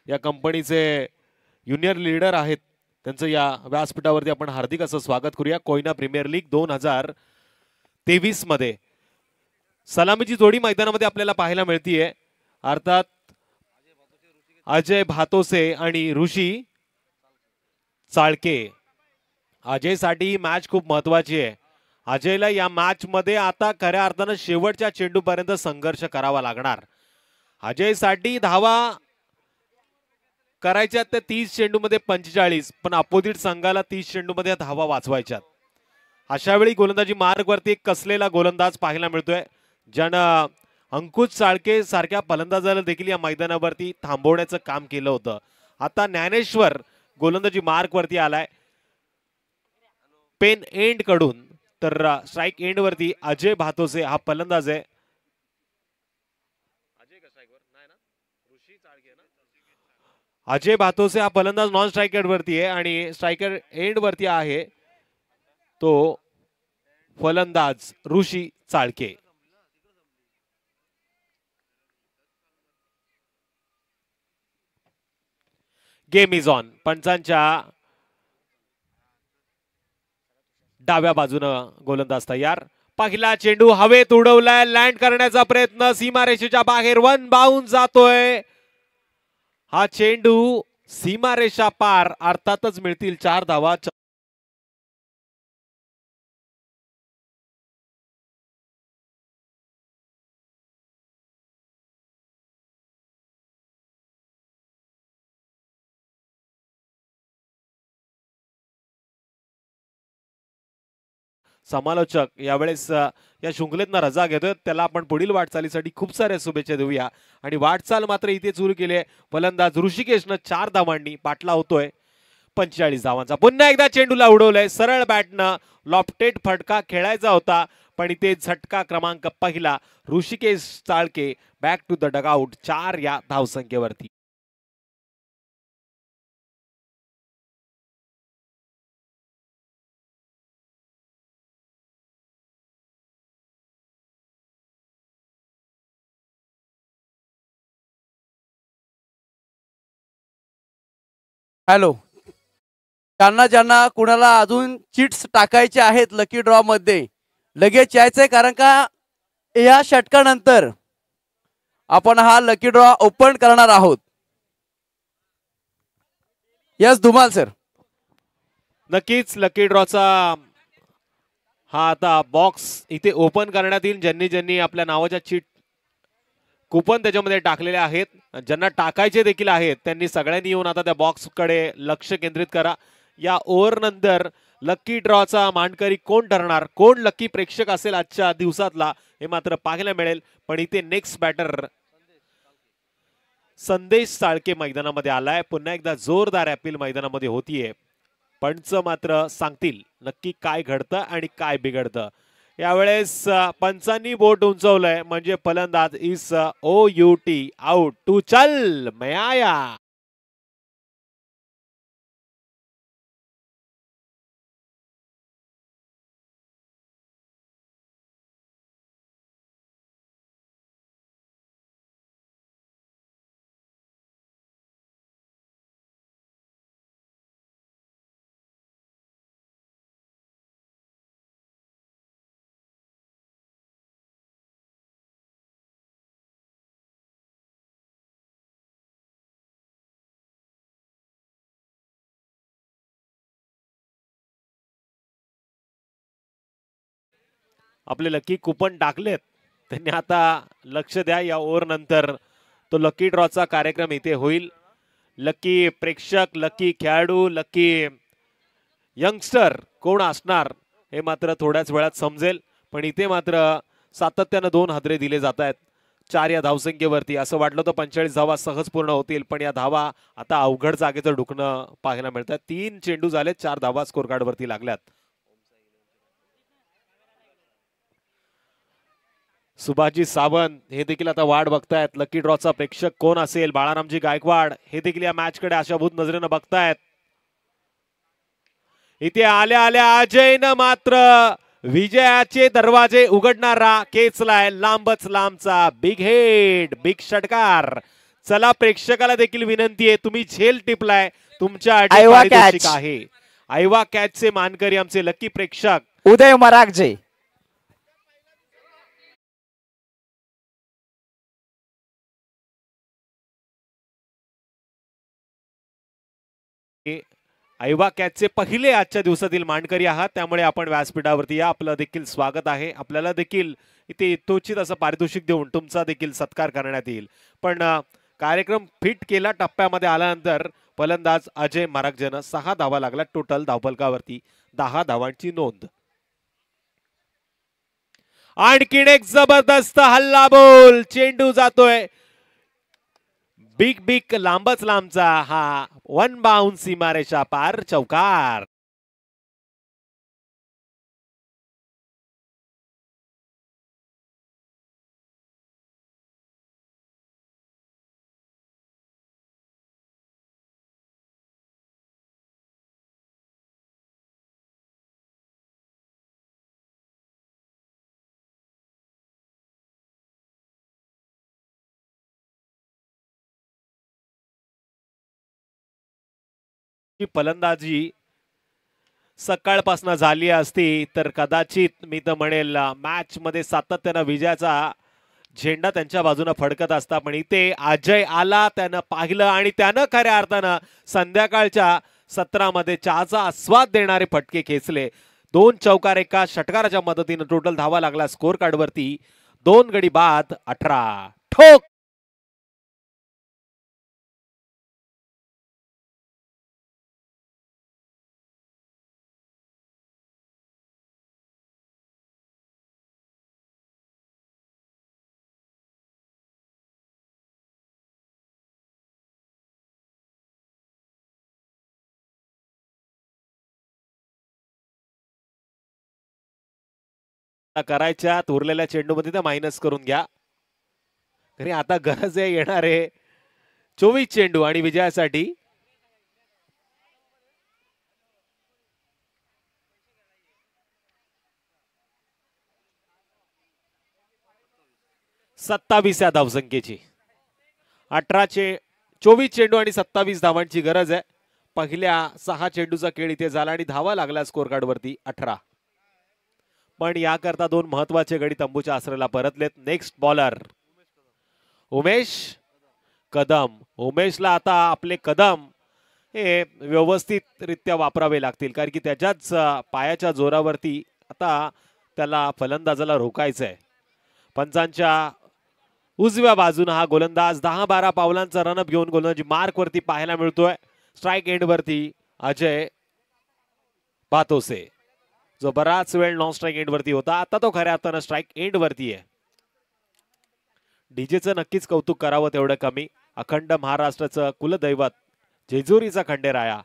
या कंपनीचे ज्युनियर लीडर आहेत, त्यांचं या व्यासपीठावरती आपण हार्दिक असं स्वागत करूया. कोयना प्रीमियर लीग 2023 मध्ये सलामीची जोडी मैदानामध्ये आपल्याला पाहायला मिळतीये. अर्थात अजय भातोसे आणि ऋषी चाळके. अजयसाठी मॅच खूप महत्वाची आहे. अजयला या मॅच मध्ये आता खऱ्या अर्थानं शेवटच्या चेंडूपर्यंत संघर्ष करावा लागणार. अजयसाठी धावा करायच्यात त्या 30 चेंडूमध्ये 45, पण अपोजिट संघाला 30 चेंडूमध्ये धावा वाचवायच्यात. अशा वेळी गोलंदाजी मार्गवरती एक कसलेला गोलंदाज पाहायला मिळतोय, ज्यानं अंकुश चाळके सारख्या फलंदाजाला देखील या मैदानावरती थांबवण्याचं काम केलं होतं. आता ज्ञानेश्वर गोलंदाजी मार्गवरती आलाय पेन एंड कडून, तर स्ट्राइक एंड वरती अजय भातोसे हा फलंदाज आहे. अजय भातोसे हा फलंदाज नॉन स्ट्रायकर वरती आहे आणि स्ट्रायकर एंड वरती आहे तो फलंदाज Rishi Chalke. Game is on. पंचांच्या डाव्या बाजूनं गोलंदाज तयार. पहिला चेंडू हवेत उडवलाय, लँड करण्याचा प्रयत्न सीमारेषेच्या बाहेर, वन बाउंस जातोय. हा चेंडू सीमारेषा पार, अर्थातच मिळतील 4 धावा. समालोचक यावेळेस या शृंखलेतनं रजा घेतोय, त्याला आपण पुढील वाटचालीसाठी खूप साऱ्या शुभेच्छा देऊया. आणि वाटचाल मात्र इथे सुरू केली आहे. फलंदाज ऋषिकेशनं 4 धावांनी पाठला होतोय 45 धावांचा. पुन्हा एकदा चेंडूला उडवलंय सरळ बॅटनं. लॉफ्टेड फटका खेळायचा होता, पण इथे झटका क्रमांक पहिला. Hrishikesh Chalke back to the dugout 4 या धावसंख्येवरती. हॅलो, ज्यांना ज्यांना कुणाला अजून चिट्स टाकायचे आहेत लकी ड्रॉ मध्ये लगेच यायचंय, कारण का या षटकानंतर आपण हा लकी ड्रॉ ओपन करणार आहोत. Yes Dhumal sir. नक्कीच लकी ड्रॉचा हा आता बॉक्स इथे ओपन करण्यात येईल. ज्यांनी ज्यांनी आपल्या नावाच्या चीट कुपन त्याच्यामध्ये टाकलेले आहेत, ज्यांना टाकायचे देखील आहेत, त्यांनी सगळ्यांनी येऊन आता त्या बॉक्सकडे लक्ष केंद्रित करा. या ओव्हर नंतर लकी ड्रॉचा मानकरी कोण ठरणार, कोण लकी प्रेक्षक असेल आजच्या दिवसातला, हे मात्र पाहायला मिळेल. पण इथे नेक्स्ट बॅटर संदेश साळके मैदानामध्ये आलाय. पुन्हा एकदा जोरदार अपील मैदानामध्ये होतीये. पंच मात्र सांगतील नक्की काय घडतं आणि काय बिघडतं. यावेळेस पंचांनी बोट उंचवलंय म्हणजे फलंदाज इस OUT आउट. टू चल मैं आया. आपले लकी कुपन टाकलेत त्यांनी आता लक्ष द्या. या ओव्हर नंतर तो लकी ड्रॉचा कार्यक्रम इथे होईल. लकी प्रेक्षक, लकी खेळाडू, लकी यंगस्टर कोण असणार हे मात्र थोड्याच वेळात समजेल. पण इथे मात्र सातत्यानं 2 हादरे दिले जात आहेत 4 या धावसंख्येवरती. असं वाटलं तर 45 धावा सहज पूर्ण होतील, पण या धावा आता अवघड जागेचं दुखणं पाहायला मिळतात. 3 चेंडू झाले, 4 धावा स्कोर कार्ड वरती लागल्यात. सुभाषजी सावंत हे देखील आता वाट बघतायत. लकी ड्रॉचा प्रेक्षक कोण असेल, बाळारामजी गायकवाड हे देखील या मॅच कडे आशाभूत नजरेनं बघतायत. इथे आल्या आल्या अजयनं मात्र विजयाचे दरवाजे उघडणारा खेचलाय लांबच लांबचा बिग हेड, बिग षटकार. चला प्रेक्षकाला देखील विनंती आहे, तुम्ही झेल टिपलाय, तुमच्या पारितोषिक आहे. आयवा कॅचचे मानकरी आमचे लकी प्रेक्षक उदय मरागजे. आयवा कॅचचे पहिले आजच्या दिवसातील मानकरी आहात, त्यामुळे आपण व्यासपीठावरती या. आपलं देखील स्वागत आहे. आपल्याला देखील इथे यथोचित असं पारितोषिक देऊन तुमचा देखील सत्कार करण्यात येईल. पण कार्यक्रम फिट केला टप्प्यामध्ये आल्यानंतर फलंदाज अजय मरागजेनं 6 धावा लागला. टोटल धावफलकावरती 10 धावांची नोंद. आणखीन एक जबरदस्त हल्ला बोल. चेंडू जातोय बिग बिग लांबच लांबचा. हा 1 बाउन्स सीमारेषा पार चौकार. फलंदाजी सकाळपासून झाली असती तर कदाचित मी तर म्हणेल मॅच मध्ये सातत्यानं विजयाचा झेंडा त्यांच्या बाजूने फडकत असता. पण इथे अजय आला, त्यानं पाहिलं आणि त्यानं खऱ्या अर्थानं संध्याकाळच्या सत्रामध्ये चहाचा आस्वाद देणारे फटके खेचले. 2 चौकार एका षटकाराच्या मदतीनं टोटल धावा लागला स्कोर कार्ड वरती. 2 गडी बाद 18. ठोक. करायच्या उरलेल्या चेंडूमध्ये तर मायनस करून घ्या. तरी आता गरज आहे येणारे 24 चेंडू आणि विजयासाठी. सत्तावीस या धावसंख्येची 24 चेंडू आणि 27 धावांची गरज आहे. पहिल्या 6 चेंडूचा खेळ इथे झाला आणि धावा लागला स्कोर कार्ड वरती 18. पण याकरता 2 महत्वाचे गडी तंबूच्या आसऱ्याला परतलेत. Next bowler Umesh Kadam. उमेशला आता आपले कदम हे व्यवस्थितरित्या वापरावे लागतील, कारण की त्याच्याच पायाच्या जोरावरती आता त्याला फलंदाजाला रोखायचं आहे. पंचांच्या उजव्या बाजूने हा गोलंदाज 10-12 पावलांचा रनअप घेऊन गोलंदाजी मार्क वरती पाहायला मिळतोय. स्ट्राईक एंड वरती अजय भातोसे, जो बराच वेळ नॉन स्ट्राईक एंड वरती होता, आता तो खऱ्या अर्थानं स्ट्राईक एंड वरती आहे. डीजेचं नक्कीच कौतुक करावं तेवढं कमी. अखंड महाराष्ट्राचं कुलदैवत जेजुरीचा खंडेराया,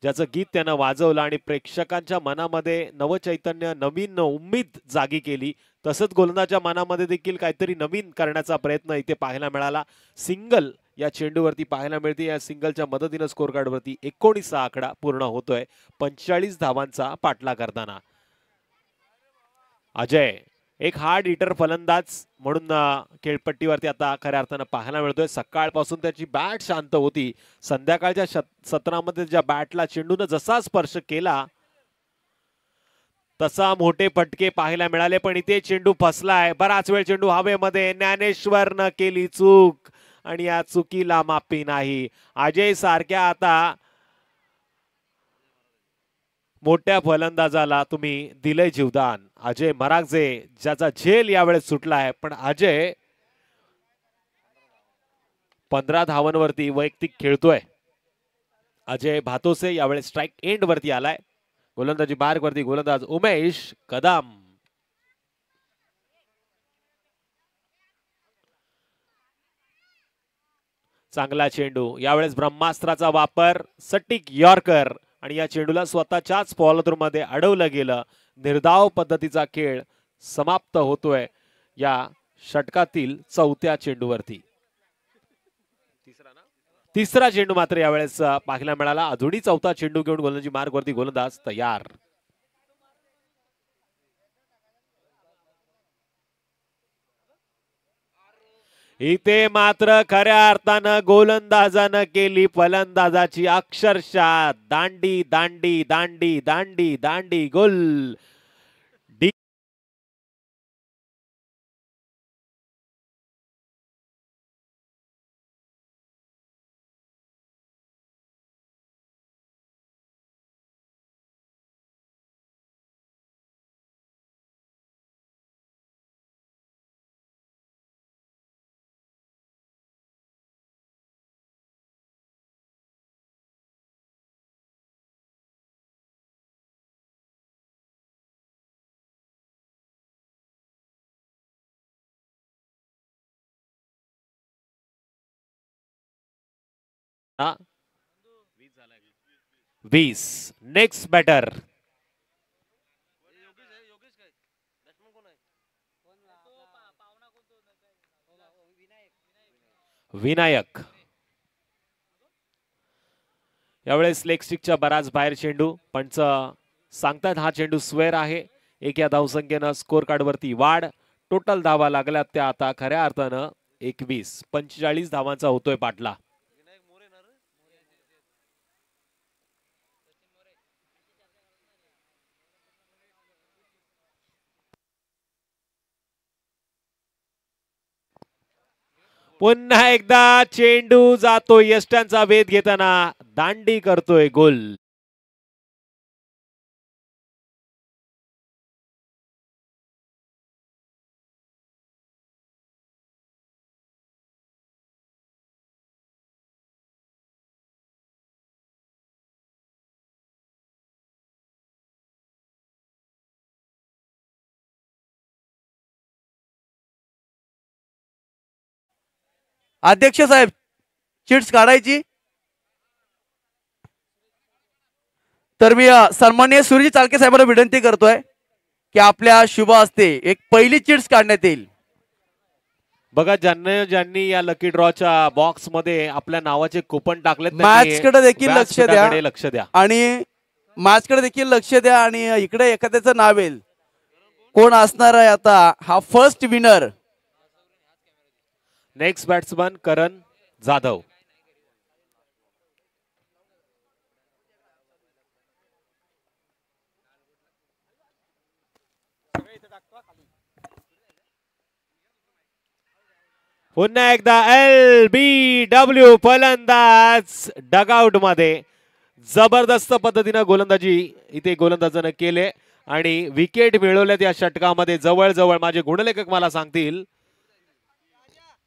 ज्याचं गीत त्यानं वाजवलं आणि प्रेक्षकांच्या मनामध्ये नवचैतन्य, नवीन उम्मीद जागी केली. तसंच गोलंदाजाच्या मनामध्ये देखील काहीतरी नवीन करण्याचा प्रयत्न इथे पाहायला मिळाला. सिंगल या चेंडूवरती पाहायला मिळते. या सिंगलच्या मदतीनं स्कोर कार्ड वरती 19 हा आकडा पूर्ण होतोय 45 धावांचा पाठला करताना. अजय एक हार्ड हिटर फलंदाज म्हणून खेळपट्टीवरती आता खऱ्या अर्थानं पाहायला मिळतोय. सकाळपासून त्याची बॅट शांत होती. संध्याकाळच्या सत्रामध्ये ज्या बॅटला चेंडून जसा स्पर्श केला तसा मोठे फटके पाहायला मिळाले, पण इथे चेंडू फसलाय. बराच वेळ चेंडू हवेमध्ये. ज्ञानेश्वरनं केली चूक आणि या चुकीला माफी नाही. अजय सारख्या आता मोठ्या फलंदाजाला तुम्ही दिलंय जीवदान. अजय मरागजे, ज्याचा झेल यावेळेस सुटलाय, पण अजय 15 धावांवरती वैयक्तिक खेळतोय. अजय भातोसे यावेळेस स्ट्राईक एंड वरती आलाय. गोलंदाजी मार्ग वरती गोलंदाज उमेश कदम. चांगला चेंडू, यावेळेस ब्रह्मास्त्राचा वापर, सटीक यॉर्कर आणि या चेंडूला स्वतःच्याच फॉलोथ्रू मध्ये अडवलं गेलं. निर्धाव पद्धतीचा खेळ समाप्त होतोय या षटकातील 4थ्या चेंडूवरती. तिसरा चेंडू मात्र यावेळेस पाहायला मिळाला. अजूनही 4था चेंडू घेऊन गोलंदाजी मार्ग वरती गोलंदाज तयार. इथे मात्र खऱ्या अर्थानं गोलंदाजानं केली फलंदाजाची अक्षरशः दांडी दांडी दांडी दांडी दांडी गोल. हा 20. Next batter Vinayak. यावेळेस लेग स्टिकच्या बराच बाहेर चेंडू, पंच सांगतात हा चेंडू स्क्वेअर आहे. एक या धावसंख्येनं स्कोर कार्ड वरती वाढ. टोटल धावा लागल्यात त्या आता खऱ्या अर्थानं 21. 45 धावांचा होतोय पाटला. पुन्हा एकदा चेंडू जातोय यष्ट्यांचा वेध घेताना, दांडी करतोय गोल. अध्यक्ष साहेब, चिट्स काढायची. तर मी सन्माननीय सूर्यजी चालके साहेबांना विनंती करतोय की आपल्या शुभ हस्ते एक पहिली चिट्स काढण्यात येईल. बघा, ज्यांनी या लकी ड्रॉच्या बॉक्स मध्ये आपल्या नावाचे कुपन टाकलेत, मॅच कडे देखील लक्ष द्या. लक्ष द्या आणि मॅच कडे देखील लक्ष द्या. आणि इकडे एखाद्याचं नाव येईल, कोण असणार आहे आता हा फर्स्ट विनर. नेक्स्ट बॅट्समन करण जाधव. पुन्हा एकदा LBW फलंदाज डगआउट मध्ये जबरदस्त पद्धतीने गोलंदाजी इथे गोलंदाजानं केले आणि विकेट मिळवल्यात या षटकामध्ये. जवळजवळ माझे गुणलेखक मला सांगतील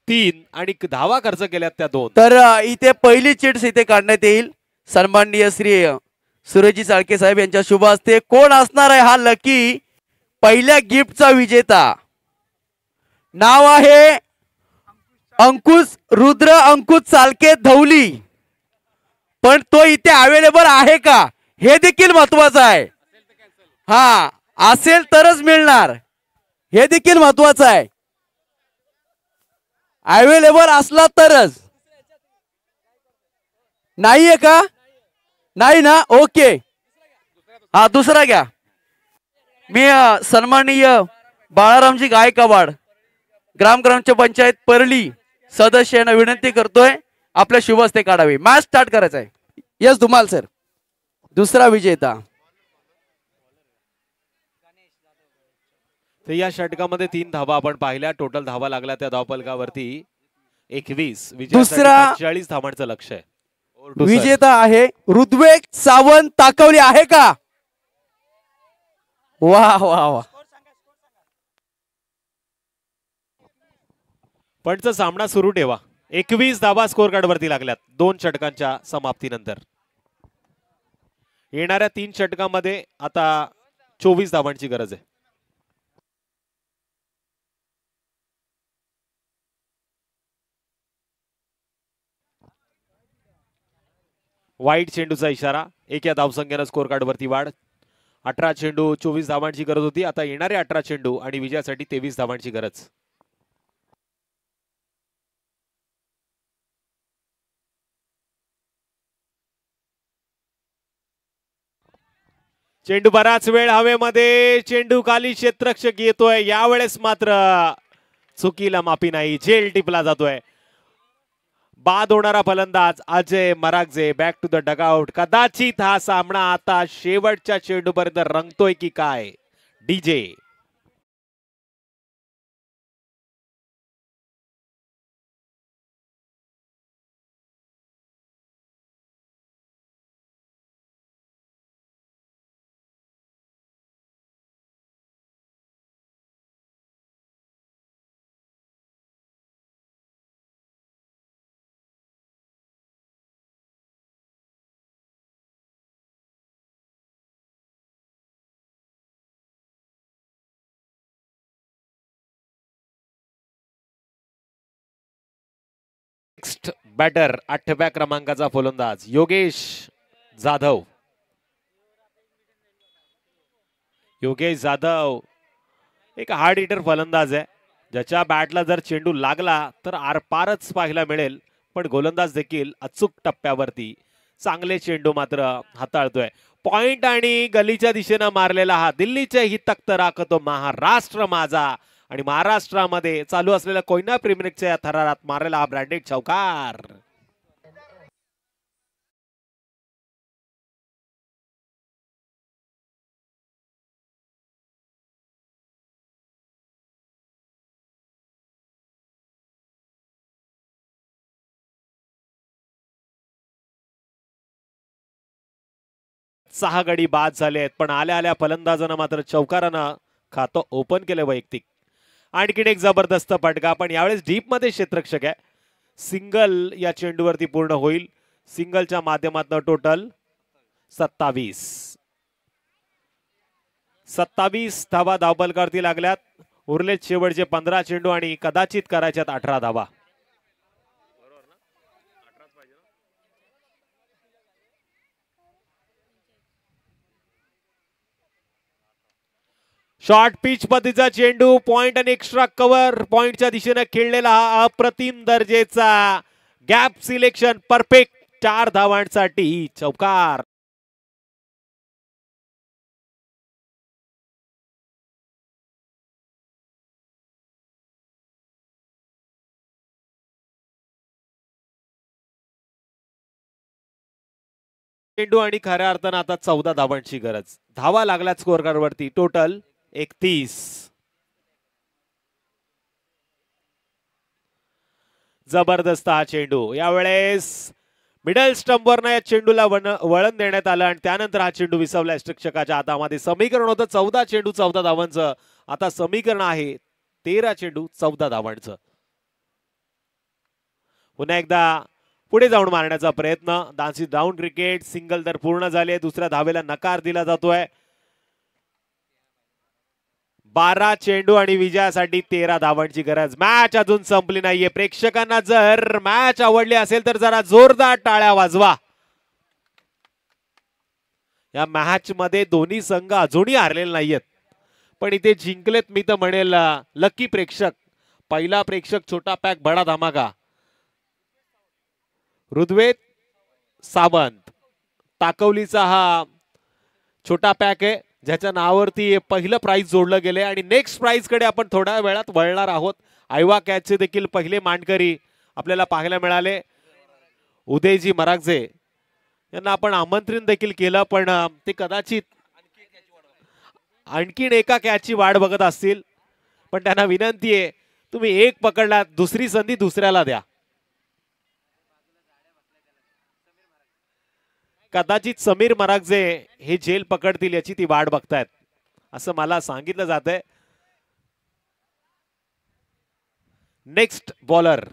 3 आणि धावा खर्च केल्यात त्या 2. तर इथे पहिली चिट्स इथे काढण्यात येईल. सन्माननीय श्री सुरेशजी चाळके साहेब यांच्या शुभ हस्ते. कोण असणार आहे हा लकी पहिल्या गिफ्टचा विजेता? नाव आहे अंकुश रुद्र अंकुश चालके धौली. पण तो इथे अवेलेबल आहे का हे देखील महत्वाचं आहे. हा असेल तरच मिळणार हे देखील महत्वाचं आहे. अवेलेबल असला तरच. नाहीये का? नाही ना? ओके. हा दुसरा घ्या. मी सन्माननीय बाळारामजी गायकवाड ग्रामपंचायत परली सदस्य यांना विनंती करतोय आपल्या शुभ हस्ते काढावी. मॅच स्टार्ट करायचा आहे. Yes Dhumal sir. दुसरा विजेता. तर या षटकामध्ये 3 धावा आपण पाहिल्या. टोटल धावा लागल्या त्या धावफलकावरती 21. दुसरा 40 धावांचं लक्ष आहे. विजेता आहे ऋग्वेद सावंत ताकवली आहे का? वा वा वा. पंच सामना सुरू ठेवा. 21 धावा स्कोर कार्ड वरती लागल्यात 2 षटकांच्या समाप्तीनंतर. येणाऱ्या 3 षटकांमध्ये आता 24 धावांची गरज आहे. वाईट चेंडूचा इशारा. 1 या धावसंख्येनं स्कोर कार्ड वरती वाढ. 18 चेंडू 24 धावांची गरज होती. आता येणारे 18 चेंडू आणि विजयासाठी 23 धावांची गरज. चेंडू बराच वेळ हवेमध्ये. चेंडू खाली क्षेत्ररक्षक येतोय. यावेळेस मात्र चुकीला माफी नाही. झेल टिपला जातोय. बाद होणारा फलंदाज Ajay Maragaje back to the dugout. कदाचित हा सामना आता शेवटच्या चेंडूपर्यंत रंगतोय की काय? डीजे नेक्स्ट बॅटर 8व्या क्रमांकाचा फलंदाज योगेश जाधव. योगेश जाधव एक हार्ड हिटर फलंदाज आहे. ज्याच्या बॅटला जर चेंडू लागला तर आरपारच पाहायला मिळेल. पण गोलंदाज देखील अचूक टप्प्यावरती चांगले चेंडू मात्र हाताळतोय. पॉइंट आणि गलीच्या दिशेनं मारलेला हा दिल्लीचे ही तख्त राखतो महाराष्ट्र माझा. आणि महाराष्ट्रामध्ये चालू असलेल्या कोयना प्रीमियर लीगच्या या थरारात मारलेला हा ब्रँडेड चौकार. सहा गडी बाद झाले आहेत. पण आल्या आल्या फलंदाजानं मात्र चौकारानं खातं ओपन केलं वैयक्तिक. आणखीन एक जबरदस्त फटका. पण यावेळेस डीप मध्ये क्षेत्ररक्षक आहे. सिंगल या चेंडूवरती पूर्ण होईल. सिंगलच्या माध्यमातून टोटल 27 धावा धावफलकावरती लागल्यात. उरलेत शेवटचे 15 चेंडू आणि कदाचित करायच्यात 18 धावा. शॉर्ट पिच पद्धतीचा चेंडू. पॉइंट आणि एक्स्ट्रा कव्हर पॉइंटच्या दिशेने खेळलेला हा अप्रतिम दर्जेचा गॅप सिलेक्शन परफेक्ट. 4 धावांसाठी चौकार. चेंडू आणि खऱ्या अर्थानं आता 14 धावांची गरज. धावा लागल्यात स्कोर कार्ड वरती टोटल 31. जबरदस्त हा चेंडू. यावेळेस मिडल स्टंपवरनं या चेंडूला वळण देण्यात आलं आणि त्यानंतर हा चेंडू विसवला शिक्षकाच्या हातामध्ये. समीकरण होतं 14 चेंडू 14 धावांचं. आता समीकरण आहे 13 चेंडू 14 धावांचं. पुन्हा एकदा पुढे जाऊन मारण्याचा प्रयत्न. डान्सी डाऊन क्रिकेट. सिंगल तर पूर्ण झाले. दुसऱ्या धावेला नकार दिला जातोय. 12 चेंडू आणि विजयासाठी 13 धावांची गरज. मॅच अजून संपली नाहीये. प्रेक्षकांना जर मॅच आवडली असेल तर जरा जोरदार टाळ्या वाजवा. या मॅच मध्ये दोन्ही संघ अजूनही हारलेले नाहीयेत, पण इथे जिंकलेत मी तर म्हणेल लकी प्रेक्षक. पहिला प्रेक्षक छोटा पॅक बडा धमाका. ऋग्वेद सावंत ताकवलीचा हा छोटा पॅक आहे ज्याच्या नावावरती पहिलं प्राइज जोडलं गेले आणि नेक्स्ट प्राइज कडे आपण थोड्या वेळात वळणार आहोत. आयवा कॅचचे देखील पहिले मानकरी आपल्याला पाहायला मिळाले. उदयजी मरागजे यांना आपण आमंत्रण देखील केलं, पण ते कदाचित आणखीन एका कॅचची वाट बघत असतील. पण त्यांना विनंती आहे, तुम्ही एक पकडला दुसरी संधी दुसऱ्याला द्या. कदाचित समीर मरागजे हे झेल पकडतील याची ती वाट बघतायत असं मला सांगितलं जातंय. Next bowler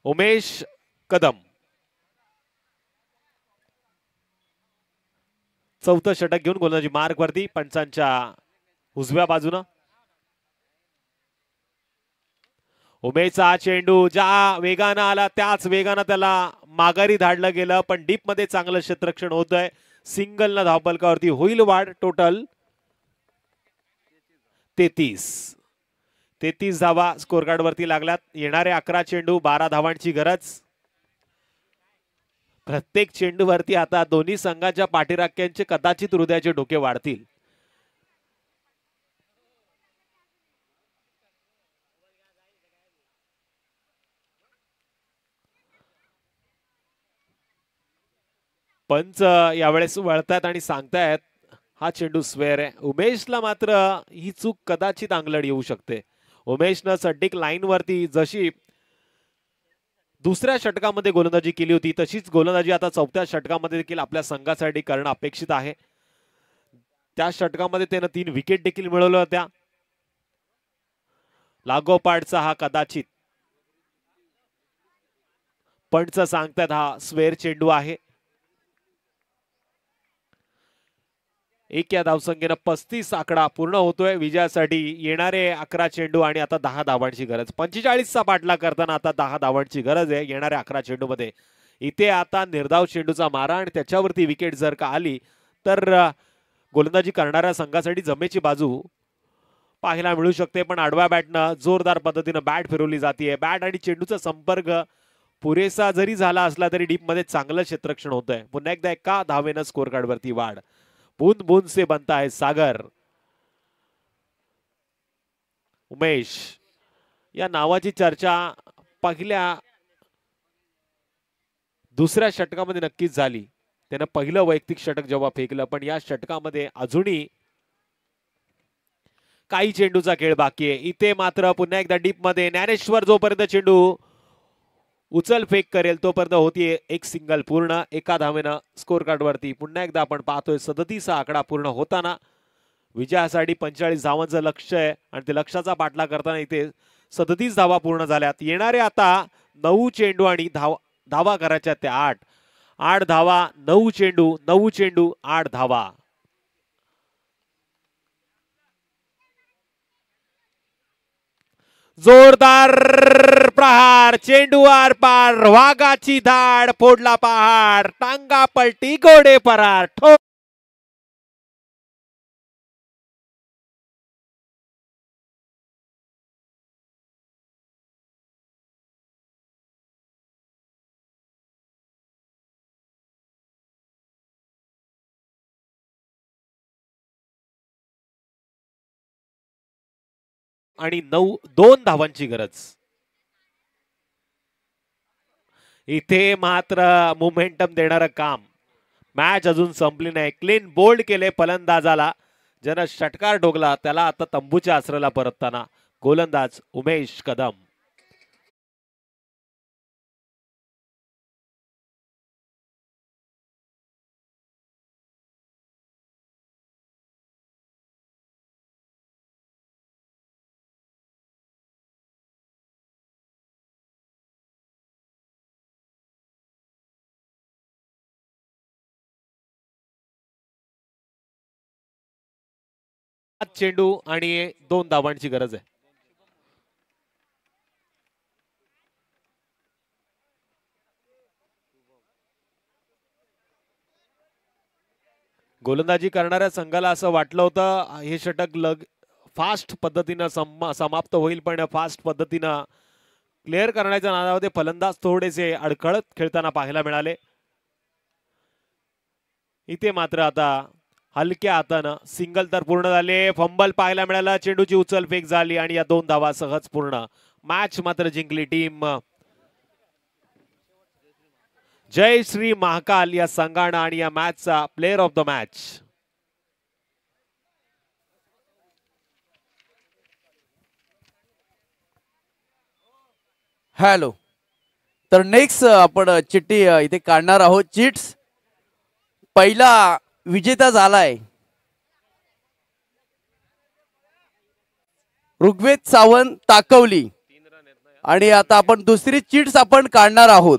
Umesh Kadam. चौथं षटक घेऊन गोलंदाजी मार्क वरती पंचांच्या उजव्या बाजूनं. उमेशचा चेंडू ज्या वेगानं आला त्याच वेगानं त्याला माघारी धाडलं गेलं, पण डीप मध्ये चांगलं क्षेत्ररक्षण होतंय. सिंगल न धावफलकावरती होईल वाढ. टोटल 33 धावा स्कोर कार्ड वरती लागल्यात. येणारे 11 चेंडू 12 धावांची गरज. प्रत्येक चेंडूवरती आता दोन्ही संघाच्या पाठीराख्यांचे कदाचित हृदयाचे डोके वाढतील. पंच यावेळेस वळतायत आणि सांगतायत हा चेंडू स्वेअर आहे. उमेशला मात्र ही चूक कदाचित अंगलट येऊ शकते. उमेशनं सड्डिक लाईन वरती जशी दुसऱ्या षटकामध्ये गोलंदाजी केली होती तशीच गोलंदाजी आता चौथ्या षटकामध्ये देखील आपल्या संघासाठी करणं अपेक्षित आहे. त्या षटकामध्ये त्यानं 3 विकेट देखील मिळवल्या होत्या. लागोपाठचा हा कदाचित पंच सांगतायत हा स्वेअर चेंडू आहे. एक या धावसंख्येनं 35 आकडा पूर्ण होतोय. विजयासाठी येणारे 11 चेंडू आणि आता 10 धावांची गरज. 45चा पाठलाग करताना आता 10 धावांची गरज आहे येणाऱ्या 11 चेंडू मध्ये. इथे आता निर्धाव चेंडूचा मारा आणि त्याच्यावरती विकेट जर का आली तर गोलंदाजी करणाऱ्या संघासाठी जमेची बाजू पाहायला मिळू शकते. पण आडव्या बॅटनं जोरदार पद्धतीनं बॅट फिरवली जाते. बॅट आणि चेंडूचा संपर्क पुरेसा जरी झाला असला तरी डीप मध्ये चांगलं क्षेत्ररक्षण होतंय. पुन्हा एकदा एका धावेनं स्कोर कार्ड वरती वाढ. बूंद बूंद से बनता है सागर. उमेश या नावाची चर्चा दुसऱ्या षटकामध्ये नक्कीच झाली. त्यानं पहिलं वैयक्तिक षटक जेव्हा फेकलं, पण या षटकामध्ये अजूनही काही चेंडूचा खेळ बाकी आहे. इथे मात्र पुन्हा एकदा डीप मध्ये ज्ञानेश्वर जोपर्यंत चेंडू उचल फेक करेल तोपर्यंत होतीये एक सिंगल पूर्ण. एका धावेनं स्कोर कार्ड वरती पुन्हा एकदा आपण पाहतोय 37 आकडा पूर्ण होताना. विजयासाठी 45 धावांचं लक्ष्य आहे आणि ते लक्ष्याचा पाठलाग करताना इथे 37 धावा पूर्ण झाल्यात. येणारे आता 9 चेंडू आणि धावा करायच्या त्या 8 धावा. 9 चेंडू 8 धावा. जोरदार प्रहार. चेंडू आर पार. वाघाची धाड फोडला पहाड. टांगा पलटी घोडे परार. आणि 2 धावांची गरज. इथे मात्र मोमेंटम देणारं काम. मॅच अजून संपली नाही. क्लीन बोल्ड केले फलंदाजाला. ज्यानं षटकार ठोकला त्याला आता तंबूच्या आसऱ्याला परतताना गोलंदाज उमेश कदम. चेंडू आणि 2 धावांची गरज आहे. गोलंदाजी करणाऱ्या संघाला असं वाटलं होतं हे षटक फास्ट पद्धतीनं समाप्त होईल, पण फास्ट पद्धतीनं क्लिअर करण्याच्या नादामध्ये फलंदाज थोडेसे अडखळत खेळताना पाहायला मिळाले. इथे मात्र आता हलक्या हातानं सिंगल तर पूर्ण झाले. फंबल पाहायला मिळाला, चेंडूची उचलफेक झाली आणि या 2 धावा सहज पूर्ण. मॅच मात्र जिंकली टीम जय श्री महाकाल या संघानं आणि या मॅचचा player of the match. Hello, तर नेक्स्ट आपण चिठ्ठी इथे काढणार आहोत. चिट्स पहिला विजेता झालाय ऋग्वेद सावंत ताकवली आणि आता आपण दुसरी चिट्स आपण काढणार आहोत.